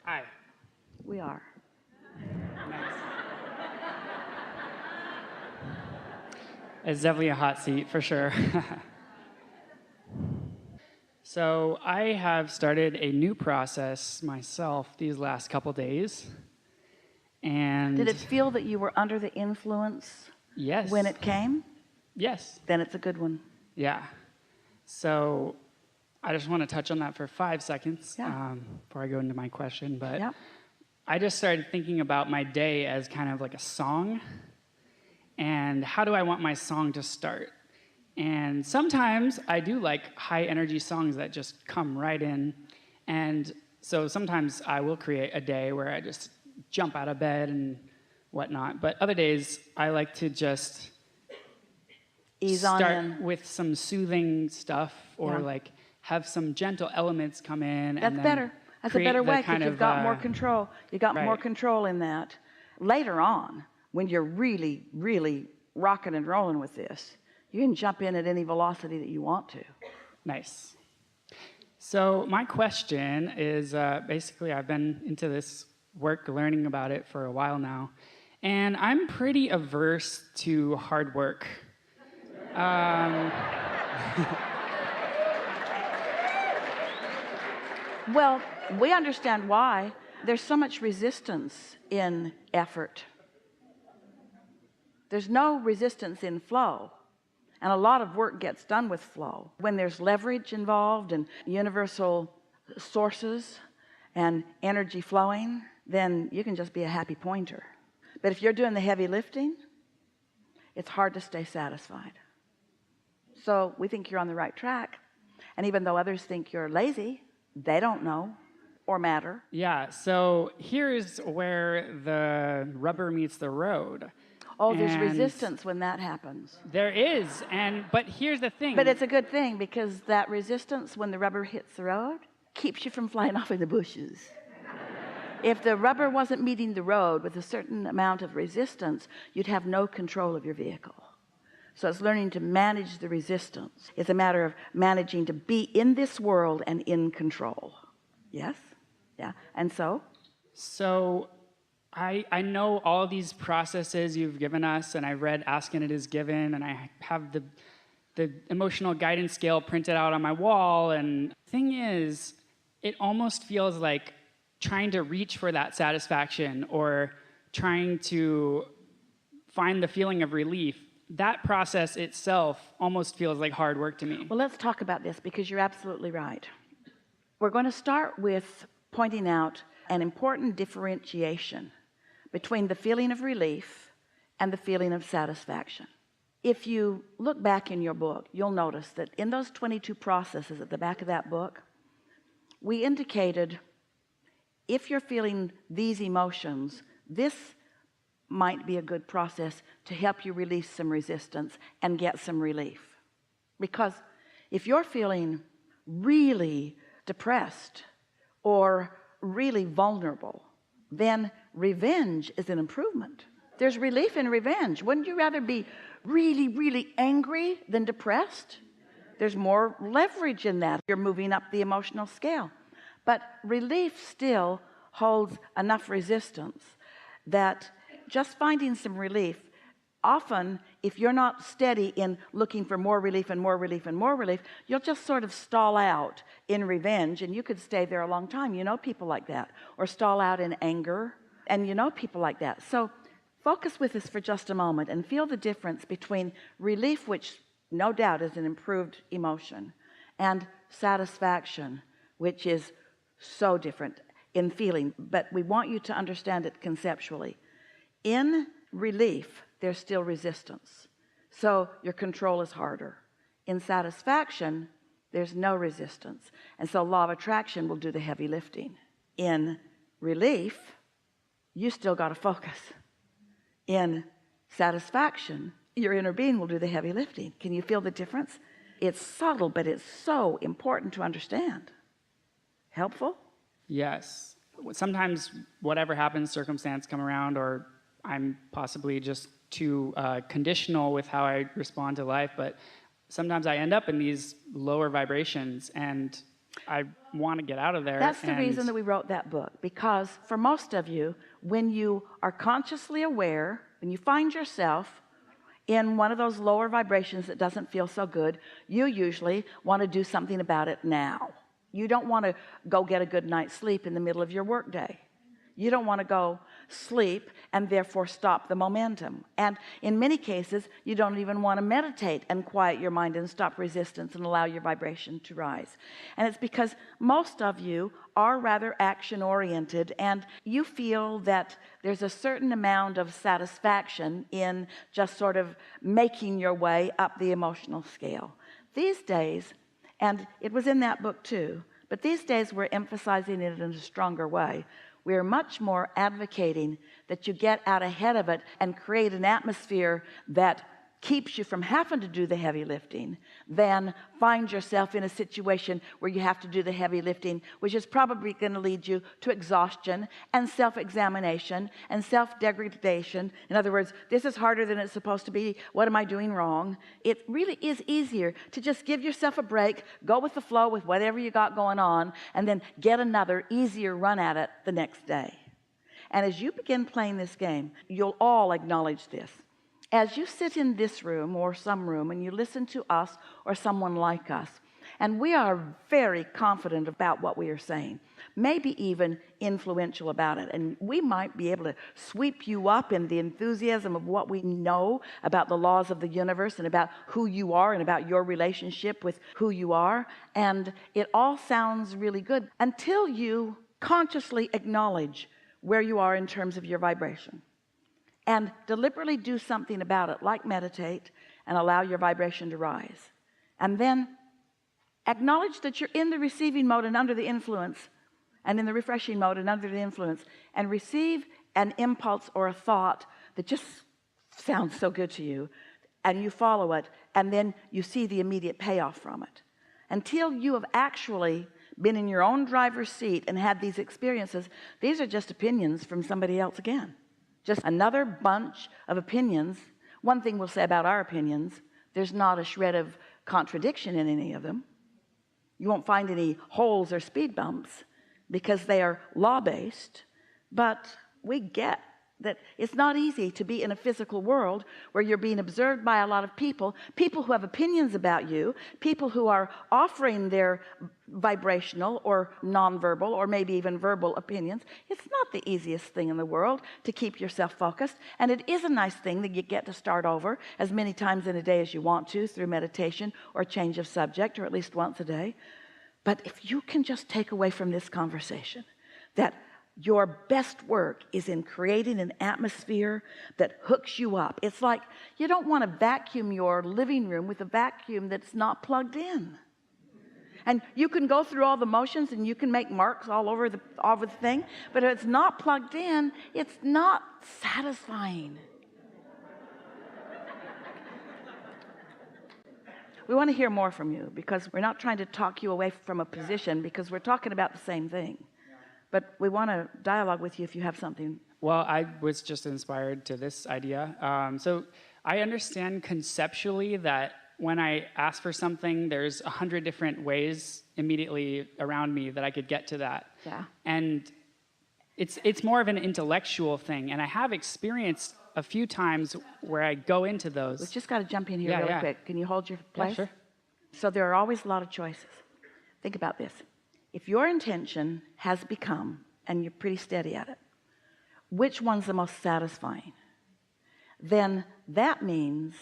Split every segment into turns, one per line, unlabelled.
Hi.
We are.
Nice. It's definitely a hot seat for sure. So I have started a new process myself these last couple days. And
Did it feel that you were under the influence
yes.
when it came?
Yes.
Then it's a good one.
Yeah. So I just want to touch on that for 5 seconds
Yeah.
before I go into my question. But
Yeah.
I just started thinking about my day as kind of like a song. And how do I want my song to start? And sometimes I do like high energy songs that just come right in. And so sometimes I will create a day where I just jump out of bed and whatnot. But other days I like to just
Ease on
start
in.
with some soothing stuff or
Yeah.
like have some gentle elements come in.
That's
and then
better. That's a
create
better
the
way
kind
because you've
of,
got more control. You got more
right.
control in that. Later on, when you're really, really rocking and rolling with this, you can jump in at any velocity that you want to.
Nice. So my question is basically I've been into this work learning about it for a while now, and I'm pretty averse to hard work.
Well, we understand why. There's so much resistance in effort. There's no resistance in flow. And a lot of work gets done with flow. When there's leverage involved and universal sources and energy flowing, then you can just be a happy pointer. But if you're doing the heavy lifting, it's hard to stay satisfied. So we think you're on the right track. And even though others think you're lazy, they don't know or matter.
Yeah, so here's where the rubber meets the road.
Oh, there's
And
resistance when that happens.
There is, but here's the thing.
But it's a good thing because that resistance when the rubber hits the road keeps you from flying off in the bushes. If the rubber wasn't meeting the road with a certain amount of resistance, you'd have no control of your vehicle. So it's learning to manage the resistance. It's a matter of managing to be in this world and in control. Yes? Yeah. And so
I know all these processes you've given us, and I read Ask and It Is Given, and I have the emotional guidance scale printed out on my wall. And the thing is, it almost feels like trying to reach for that satisfaction or trying to find the feeling of relief. That process itself almost feels like hard work to me.
Well, let's talk about this because you're absolutely right. We're going to start with pointing out an important differentiation between the feeling of relief and the feeling of satisfaction. If you look back in your book, you'll notice that in those 22 processes at the back of that book, we indicated if you're feeling these emotions, this might be a good process to help you release some resistance and get some relief. Because if you're feeling really depressed or really vulnerable, then revenge is an improvement. There's relief in revenge. Wouldn't you rather be really, really angry than depressed? There's more leverage in that. You're moving up the emotional scale. But relief still holds enough resistance that just finding some relief, often if you're not steady in looking for more relief and more relief and more relief, you'll just sort of stall out in revenge, and you could stay there a long time. You know people like that. Or stall out in anger, and you know people like that. So focus with us for just a moment and feel the difference between relief, which no doubt is an improved emotion, and satisfaction, which is so different in feeling. But we want you to understand it conceptually. In relief, there's still resistance, so your control is harder. In satisfaction, there's no resistance, and so law of attraction will do the heavy lifting. In relief, you still got to focus. In satisfaction, your inner being will do the heavy lifting. Can you feel the difference? It's subtle, but it's so important to understand. Helpful?
Yes. Sometimes whatever happens, circumstance come around, or I'm possibly just too conditional with how I respond to life, but sometimes I end up in these lower vibrations, and I want to get out of there.
That's the reason that we wrote that book, because for most of you, when you are consciously aware, when you find yourself in one of those lower vibrations that doesn't feel so good, you usually want to do something about it now. You don't want to go get a good night's sleep in the middle of your work day. You don't want to go sleep and therefore stop the momentum. And in many cases, you don't even want to meditate and quiet your mind and stop resistance and allow your vibration to rise. And it's because most of you are rather action oriented, and you feel that there's a certain amount of satisfaction in just sort of making your way up the emotional scale. These days, and it was in that book too, but these days we're emphasizing it in a stronger way. We're much more advocating that you get out ahead of it and create an atmosphere that keeps you from having to do the heavy lifting than find yourself in a situation where you have to do the heavy lifting, which is probably going to lead you to exhaustion and self-examination and self-degradation. In other words, this is harder than it's supposed to be. What am I doing wrong? It really is easier to just give yourself a break, go with the flow with whatever you got going on, and then get another easier run at it the next day. And as you begin playing this game, you'll all acknowledge this. As you sit in this room or some room and you listen to us or someone like us, and we are very confident about what we are saying, maybe even influential about it, and we might be able to sweep you up in the enthusiasm of what we know about the laws of the universe and about who you are and about your relationship with who you are, and it all sounds really good until you consciously acknowledge where you are in terms of your vibration and deliberately do something about it, like meditate and allow your vibration to rise, and then acknowledge that you're in the receiving mode and under the influence, and in the refreshing mode and under the influence, and receive an impulse or a thought that just sounds so good to you, and you follow it, and then you see the immediate payoff from it. Until you have actually been in your own driver's seat and had these experiences, these are just opinions from somebody else again. Just another bunch of opinions. One thing we'll say about our opinions, there's not a shred of contradiction in any of them. You won't find any holes or speed bumps because they are law-based. But we get that it's not easy to be in a physical world where you're being observed by a lot of people who have opinions about you, people who are offering their vibrational or nonverbal or maybe even verbal opinions. It's not the easiest thing in the world to keep yourself focused, and it is a nice thing that you get to start over as many times in a day as you want to through meditation or change of subject, or at least once a day. But if you can just take away from this conversation that your best work is in creating an atmosphere that hooks you up. It's like you don't want to vacuum your living room with a vacuum that's not plugged in. And you can go through all the motions and you can make marks all over the thing, but if it's not plugged in, it's not satisfying. We want to hear more from you, because we're not trying to talk you away from a position, because we're talking about the same thing. But we want to dialogue with you if you have something.
Well, I was just inspired to this idea. So I understand conceptually that when I ask for something, there's 100 different ways immediately around me that I could get to that.
Yeah.
And it's more of an intellectual thing. And I have experienced a few times where I go into those.
We've just got to jump in here really quick. Can you hold your place?
Yeah, sure.
So there are always a lot of choices. Think about this. If your intention has become, and you're pretty steady at it, which one's the most satisfying, then that means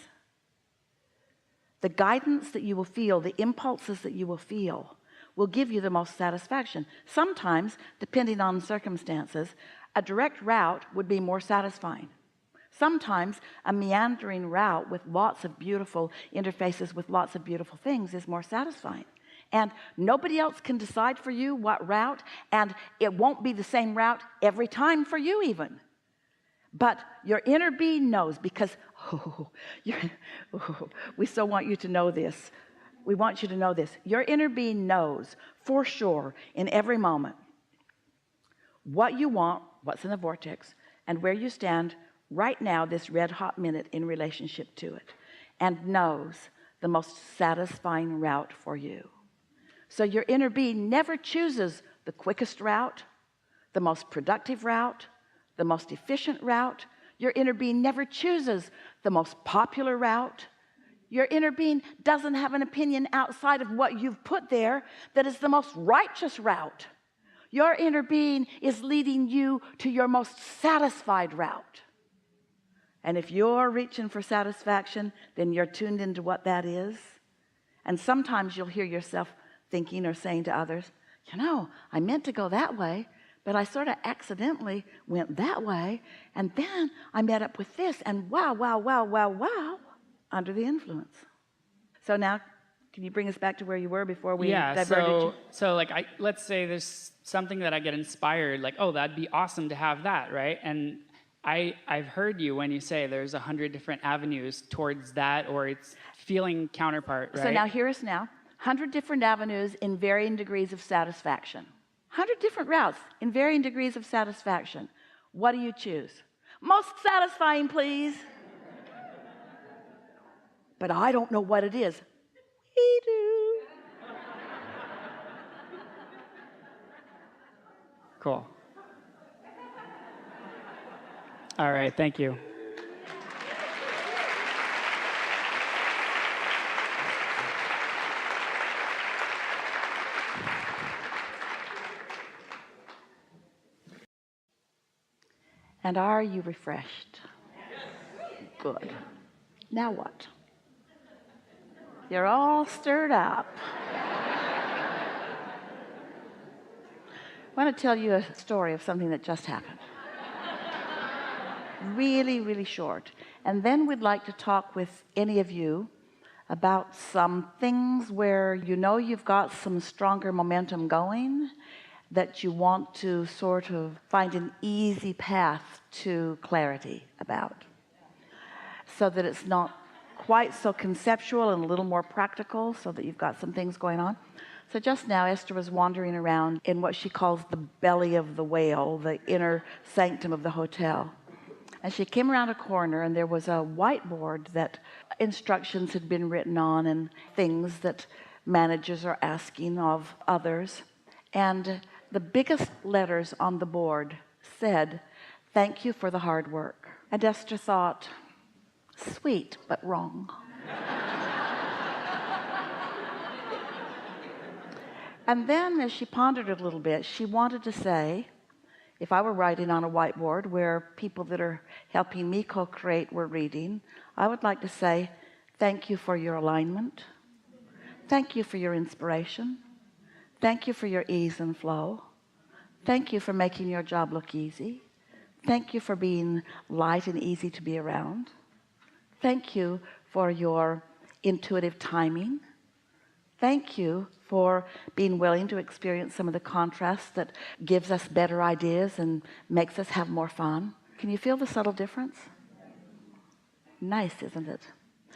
the guidance that you will feel, the impulses that you will feel, will give you the most satisfaction. Sometimes, depending on circumstances, a direct route would be more satisfying. Sometimes a meandering route with lots of beautiful interfaces with lots of beautiful things is more satisfying. And nobody else can decide for you what route, and it won't be the same route every time for you even. But your inner being knows, because we so want you to know this. We want you to know this. Your inner being knows for sure in every moment what you want, what's in the vortex, and where you stand right now, this red hot minute, in relationship to it, and knows the most satisfying route for you. So your inner being never chooses the quickest route, the most productive route, the most efficient route. Your inner being never chooses the most popular route. Your inner being doesn't have an opinion outside of what you've put there that is the most righteous route. Your inner being is leading you to your most satisfied route. And if you're reaching for satisfaction, then you're tuned into what that is. And sometimes you'll hear yourself thinking or saying to others, you know, I meant to go that way, but I sort of accidentally went that way, and then I met up with this, and wow, under the influence. So now, can you bring us back to where you were before we diverted you?
So like, let's say there's something that I get inspired, like, oh, that'd be awesome to have that, right? And I've heard you when you say there's 100 different avenues towards that, or it's feeling counterpart, right?
So now hear us now. 100 different avenues in varying degrees of satisfaction. 100 different routes in varying degrees of satisfaction. What do you choose? Most satisfying, please. But I don't know what it is. We do.
Cool. All right, thank you.
And are you refreshed? Good. Now what? You're all stirred up. I want to tell you a story of something that just happened. Really, really short. And then we'd like to talk with any of you about some things where you know you've got some stronger momentum going, that you want to sort of find an easy path to clarity about, so that it's not quite so conceptual and a little more practical, so that you've got some things going on. So just now Esther was wandering around in what she calls the belly of the whale, the inner sanctum of the hotel. And she came around a corner, and there was a whiteboard that instructions had been written on, and things that managers are asking of others. And the biggest letters on the board said, "Thank you for the hard work." And Esther thought, sweet, but wrong. And then as she pondered a little bit, she wanted to say, if I were writing on a whiteboard where people that are helping me co-create were reading, I would like to say, thank you for your alignment. Thank you for your inspiration. Thank you for your ease and flow. Thank you for making your job look easy. Thank you for being light and easy to be around. Thank you for your intuitive timing. Thank you for being willing to experience some of the contrasts that gives us better ideas and makes us have more fun. Can you feel the subtle difference? Nice, isn't it?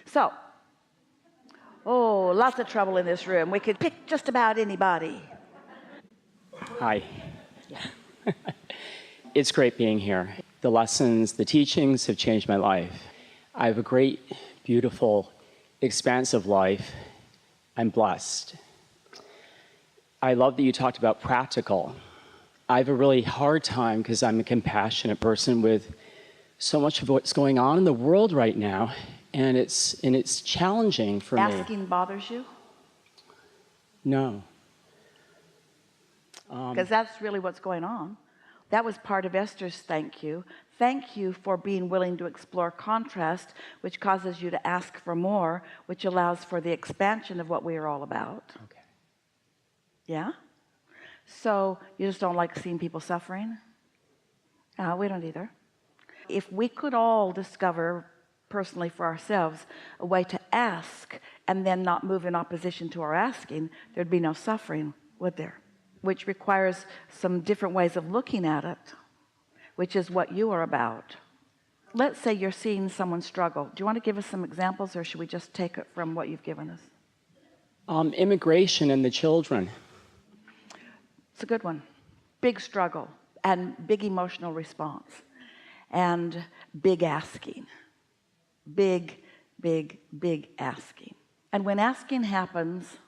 So, oh, lots of trouble in this room. We could pick just about anybody.
Hi. It's great being here. The lessons, the teachings have changed my life. I have a great, beautiful, expansive life. I'm blessed. I love that you talked about practical. I have a really hard time, because I'm a compassionate person, with so much of what's going on in the world right now, and it's challenging for me.
Asking bothers you?
No.
Because that's really what's going on. That was part of Esther's thank you. Thank you for being willing to explore contrast, which causes you to ask for more, which allows for the expansion of what we are all about.
Okay.
Yeah? So you just don't like seeing people suffering? No, we don't either. If we could all discover personally for ourselves a way to ask and then not move in opposition to our asking, there'd be no suffering, would there? Which requires some different ways of looking at it, which is what you are about. Let's say you're seeing someone struggle. Do you want to give us some examples, or should we just take it from what you've given us?
Immigration and the children.
It's a good one. Big struggle and big emotional response and big asking. Big asking. And when asking happens,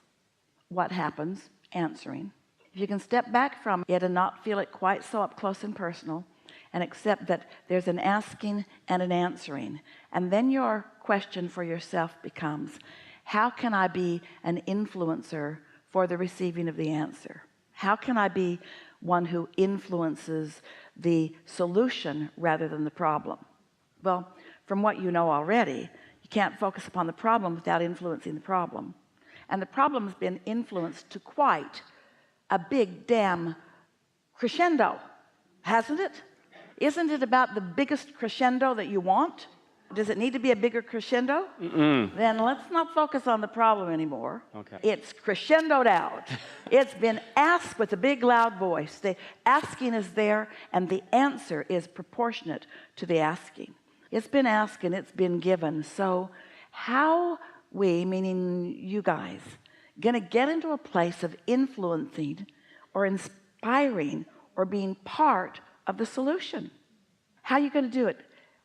what happens, answering. If you can step back from it and not feel it quite so up close and personal, and accept that there's an asking and an answering, and then your question for yourself becomes, how can I be an influencer for the receiving of the answer? How can I be one who influences the solution rather than the problem? Well, from what you know already, you can't focus upon the problem without influencing the problem. And the problem has been influenced to quite a big damn crescendo, hasn't it? Isn't it about the biggest crescendo that you want? Does it need to be a bigger crescendo? Then let's not focus on the problem anymore.
Okay.
It's crescendoed out. It's been asked with a big loud voice. The asking is there, and the answer is proportionate to the asking. It's been asked and it's been given. So how we, meaning you guys, gonna get into a place of influencing or inspiring or being part of the solution? How are you going to do it?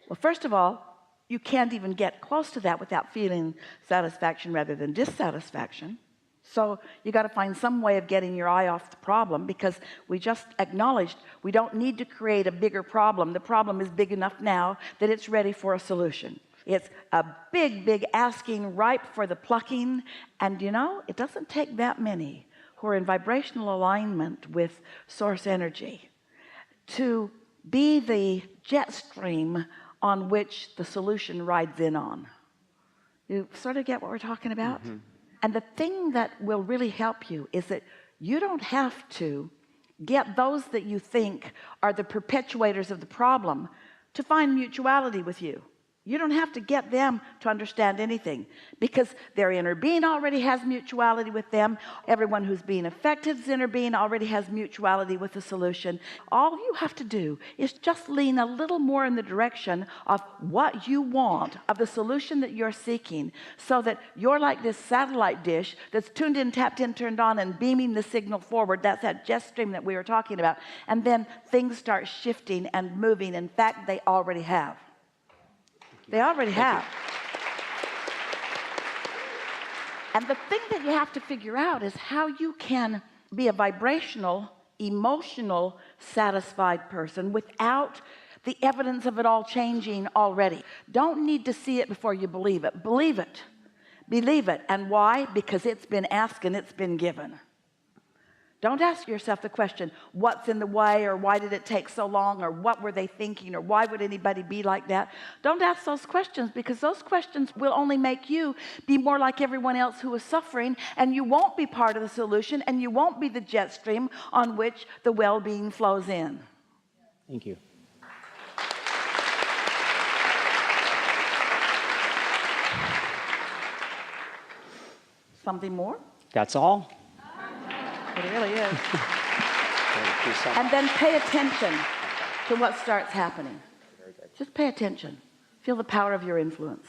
Well, first of all, you can't even get close to that without feeling satisfaction rather than dissatisfaction. So you got to find some way of getting your eye off the problem, because we just acknowledged we don't need to create a bigger problem. The problem is big enough now that it's ready for a solution. It's a big asking, ripe for the plucking. And you know, it doesn't take that many who are in vibrational alignment with source energy to be the jet stream on which the solution rides in on. You sort of get what we're talking about? And the thing that will really help you is that you don't have to get those that you think are the perpetuators of the problem to find mutuality with you. You don't have to get them to understand anything, because their inner being already has mutuality with them. Everyone who's being affected's inner being already has mutuality with the solution. All you have to do is just lean a little more in the direction of what you want, of the solution that you're seeking, so that you're like this satellite dish that's tuned in, tapped in, turned on, and beaming the signal forward. That's that jet stream that we were talking about. And then things start shifting and moving. In fact, they already have. They already have. And the thing that you have to figure out is how you can be a vibrational, emotional, satisfied person without the evidence of it all changing already. Don't need to see it before you believe it. Believe it. Believe it. And why? Because it's been asked and it's been given. Don't ask yourself the question, what's in the way, or why did it take so long, or what were they thinking, or why would anybody be like that? Don't ask those questions, because those questions will only make you be more like everyone else who is suffering, and you won't be part of the solution, and you won't be the jet stream on which the well-being flows in.
Thank you.
Something more?
That's all.
It really is.
Thank you so much.
And then pay attention to what starts happening. Just pay attention. Feel the power of your influence.